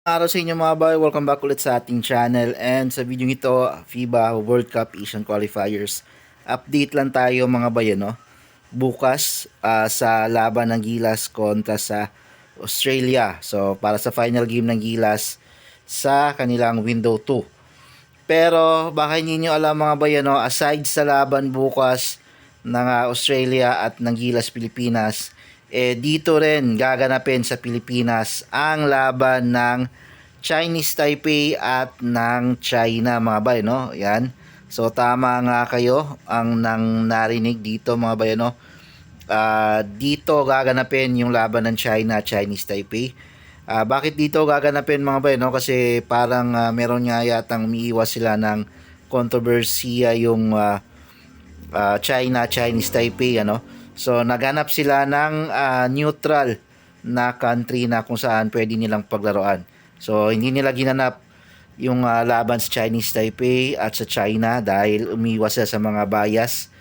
Araw sa inyo mga boy, welcome back ulit sa ating channel, and sa video ito, FIBA World Cup Asian Qualifiers. Update lang tayo mga boy, no? Bukas sa laban ng Gilas kontra sa Australia. So para sa final game ng Gilas sa kanilang window 2. Pero baka hindi nyo alam mga boy, no? Aside sa laban bukas ng Australia at ng Gilas Pilipinas, dito rin gaganapin sa Pilipinas ang laban ng Chinese Taipei at ng China mga bay, no? Yan. So tama nga kayo ang nang narinig dito mga bay, no? Dito gaganapin yung laban ng China at Chinese Taipei. Bakit dito gaganapin mga bay, no? Kasi parang meron nga yatang umiiwas sila ng kontrobersiya yung China, Chinese Taipei, ano. So naghanap sila ng neutral na country na kung saan pwede nilang paglaruan. So hindi nila ginanap yung laban sa Chinese Taipei at sa China dahil umiwas sila sa mga bias.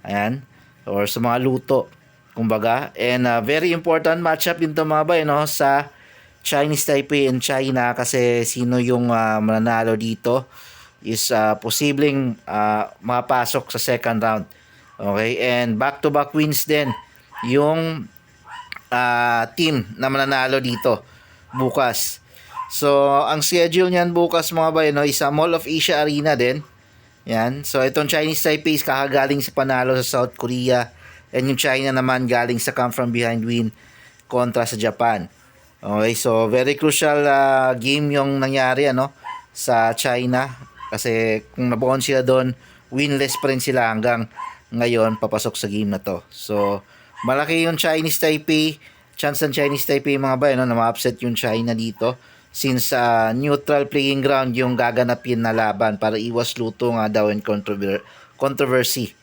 Ayan, or sa mga luto kumbaga. And very important matchup din to mga bay, no, sa Chinese Taipei and China, kasi sino yung mananalo dito is posibleng mapasok sa second round. Okay, and back-to-back wins din yung team na mananalo dito bukas. So, ang schedule niyan bukas mga bay, no, is Mall of Asia Arena din. Yan. So, itong Chinese Taipei is kakagaling sa panalo sa South Korea, and yung China naman galing sa come from behind win kontra sa Japan. Okay, so very crucial game yung nangyari, ano, sa China, kasi kung nabuon sila doon, winless pa rin sila hanggang ngayon papasok sa game na to. So malaki yung Chinese Taipei, chance ng Chinese Taipei mga bay, no, na ma-upset yung China dito, since neutral playing ground yung gaganapin na laban para iwas luto nga daw and controversy.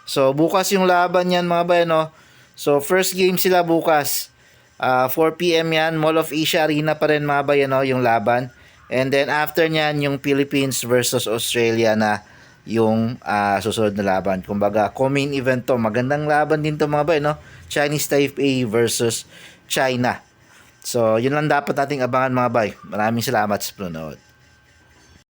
So bukas yung laban yan mga bay, no. So first game sila bukas, 4 PM yan, Mall of Asia Arena pa rin mga bay, no, yung laban. And then after nyan yung Philippines versus Australia na yung susunod na laban. Kumbaga, co-main event to. Magandang laban din to mga bay, no? Chinese Taipei versus China. So, yun lang dapat nating abangan mga bay. Maraming salamat sa panonood.